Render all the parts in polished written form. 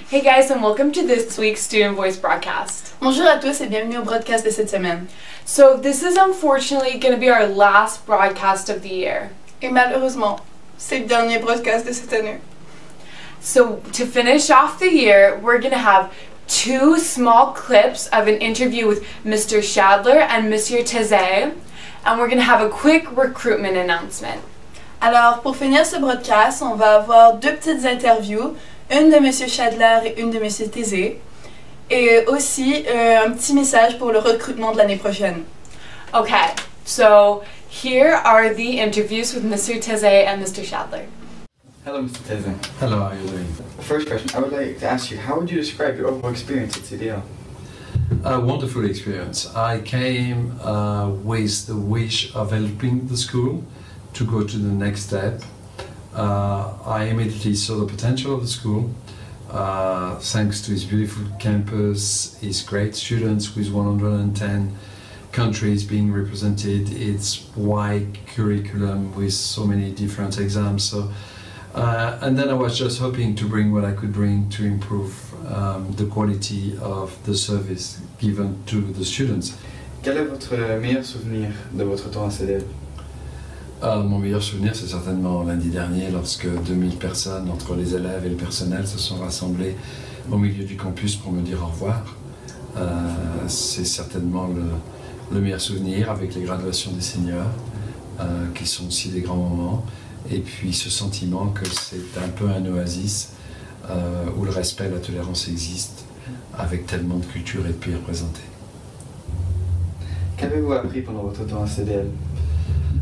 Hey guys, and welcome to this week's Student Voice broadcast. Bonjour à tous et bienvenue au broadcast de cette semaine. So this is unfortunately going to be our last broadcast of the year. Et malheureusement, c'est le dernier broadcast de cette année. So to finish off the year, we're going to have two small clips of an interview with Mr. Shadler and Monsieur Tezé, and we're going to have a quick recruitment announcement. Alors, pour finir ce broadcast, on va avoir deux petites interviews, une de Monsieur Shadler et une de Monsieur Tezé, et aussi un petit message pour le recrutement de l'année prochaine. Okay, so here are the interviews with Mr. Tezé and Mr. Shadler. Hello, Mr. Tezé. Hello, how are you doing? First question, I would like to ask you, how would you describe your overall experience at CDL? A wonderful experience. I came with the wish of helping the school to go to the next step. I immediately saw the potential of the school, thanks to its beautiful campus, its great students with 110 countries being represented, its wide curriculum with so many different exams. So, and then I was just hoping to bring what I could bring to improve the quality of the service given to the students. Quel est votre meilleur souvenir de votre temps à CDL? Mon meilleur souvenir, c'est certainement lundi dernier, lorsque 2000 personnes, entre les élèves et le personnel, se sont rassemblées au milieu du campus pour me dire au revoir. C'est certainement le meilleur souvenir, avec les graduations des seniors, qui sont aussi des grands moments. Et puis ce sentiment que c'est un peu un oasis où le respect et la tolérance existent, avec tellement de culture et de pays représentés. Qu'avez-vous appris pendant votre temps à CDL?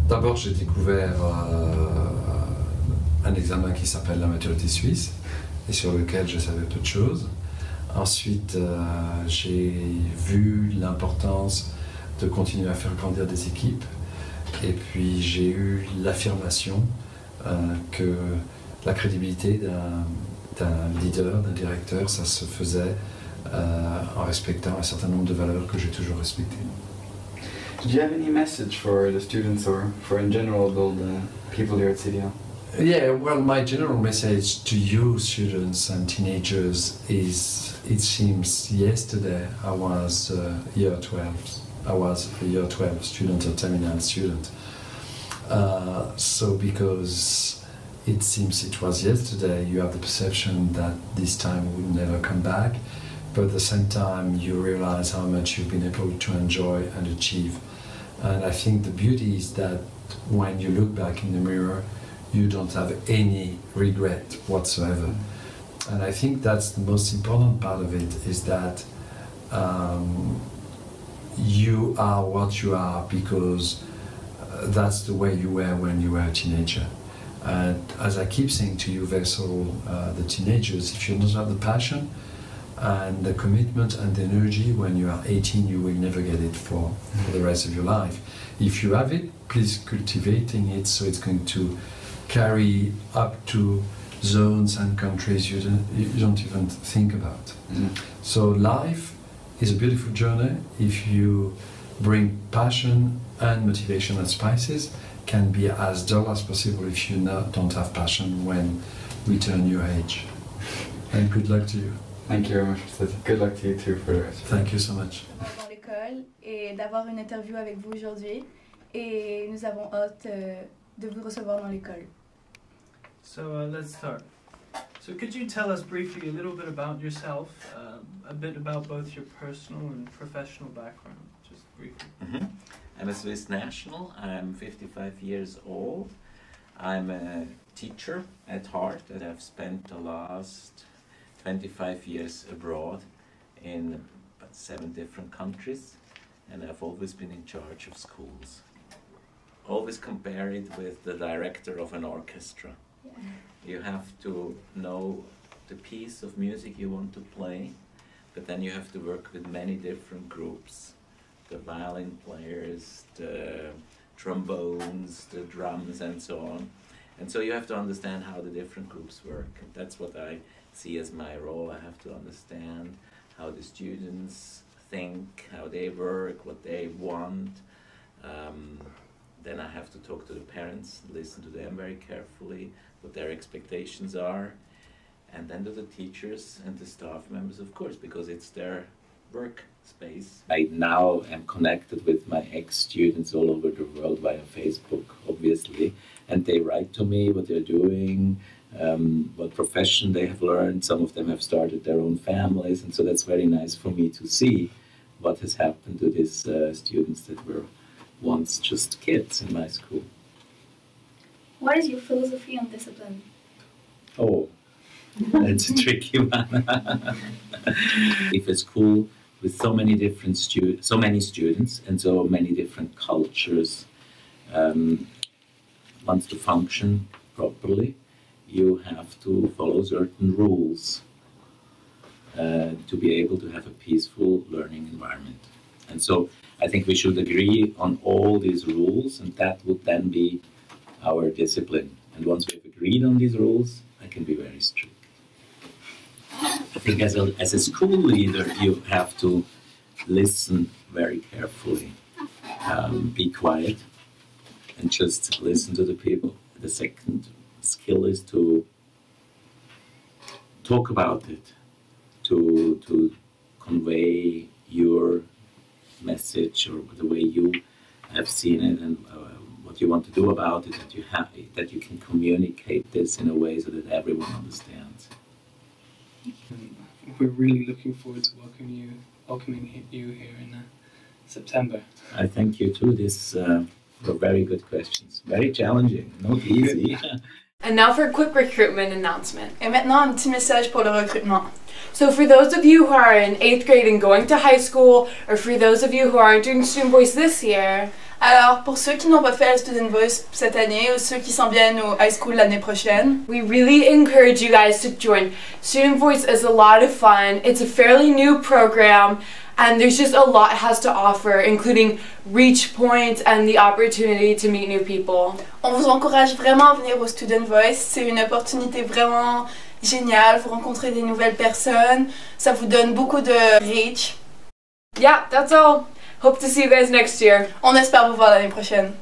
D'abord, j'ai découvert un examen qui s'appelle la maturité suisse et sur lequel je savais peu de choses. Ensuite, j'ai vu l'importance de continuer à faire grandir des équipes. Et puis, j'ai eu l'affirmation que la crédibilité d'un leader, d'un directeur, ça se faisait en respectant un certain nombre de valeurs que j'ai toujours respectées. Do you have any message for the students or for in general the people here at CDL? Yeah, well, my general message to you students and teenagers is, it seems yesterday I was year 12. I was a year 12 student, a terminal student. So because it seems it was yesterday, you have the perception that this time would never come back, but at the same time you realize how much you've been able to enjoy and achieve. And I think the beauty is that when you look back in the mirror, you don't have any regret whatsoever. And I think that's the most important part of it, is that you are what you are because that's the way you were when you were a teenager. And as I keep saying to you, Vessel, the teenagers, if you don't have the passion and the commitment and the energy, when you are 18, you will never get it for the rest of your life. If you have it, please cultivating it so it's going to carry up to zones and countries you don't even think about. So life is a beautiful journey if you bring passion and motivation and spices. Can be as dull as possible if you don't have passion when we turn your age. And good luck to you. Thank you very much, Mr. Tezé. Good luck to you too for the rest. Thank you so much. Dans l'école et d'avoir une interview avec vous aujourd'hui. Et nous avons hâte de vous recevoir dans l'école. So let's start. So could you tell us briefly a little bit about yourself, a bit about both your personal and professional background, just briefly? I'm a Swiss national. I'm 55 years old. I'm a teacher at heart, and I've spent the last 25 years abroad in about 7 different countries, and I've always been in charge of schools. Always compare it with the director of an orchestra. You have to know the piece of music you want to play, but then you have to work with many different groups. The violin players, the trombones, the drums and so on. And so you have to understand how the different groups work. And that's what I see as my role. I have to understand how the students think, how they work, what they want. Then I have to talk to the parents, listen to them very carefully, what their expectations are. and then to the teachers and the staff members, of course, because it's their workspace. I now am connected with my ex-students all over the world via Facebook, obviously, and they write to me what they're doing, what profession they have learned. Some of them have started their own families, and so that's very nice for me to see what has happened to these students that were once just kids in my school. What is your philosophy on discipline? Oh, that's a tricky one. If a school with so many different so many students and so many different cultures wants to function properly, you have to follow certain rules to be able to have a peaceful learning environment. And so I think we should agree on all these rules, and that would then be our discipline. And once we've agreed on these rules, I can be very strict. I think as a school leader, you have to listen very carefully, be quiet, and just listen to the people. The second skill is to talk about it, to convey your message or the way you have seen it and what you want to do about it, that you can communicate this in a way so that everyone understands. We're really looking forward to welcoming you here in September. I thank you too. These were very good questions. Very challenging, not easy. And now for a quick recruitment announcement. Et maintenant, un petit message pour le recrutement. So for those of you who are in 8th grade and going to high school, or for those of you who aren't doing Student Voice this year, Alors, pour ceux qui n'ont pas fait le Student Voice cette année ou ceux qui s'en viennent au high school l'année prochaine, we really encourage you guys to join. Student Voice is a lot of fun. It's a fairly new program, and there's just a lot it has to offer, including reach points and the opportunity to meet new people. on vous encourage vraiment à venir au Student Voice. C'est une opportunité vraiment géniale. Vous rencontrez des nouvelles personnes. Ça vous donne beaucoup de reach. Yeah, that's all. Hope to see you guys next year. On espère vous voir l'année prochaine.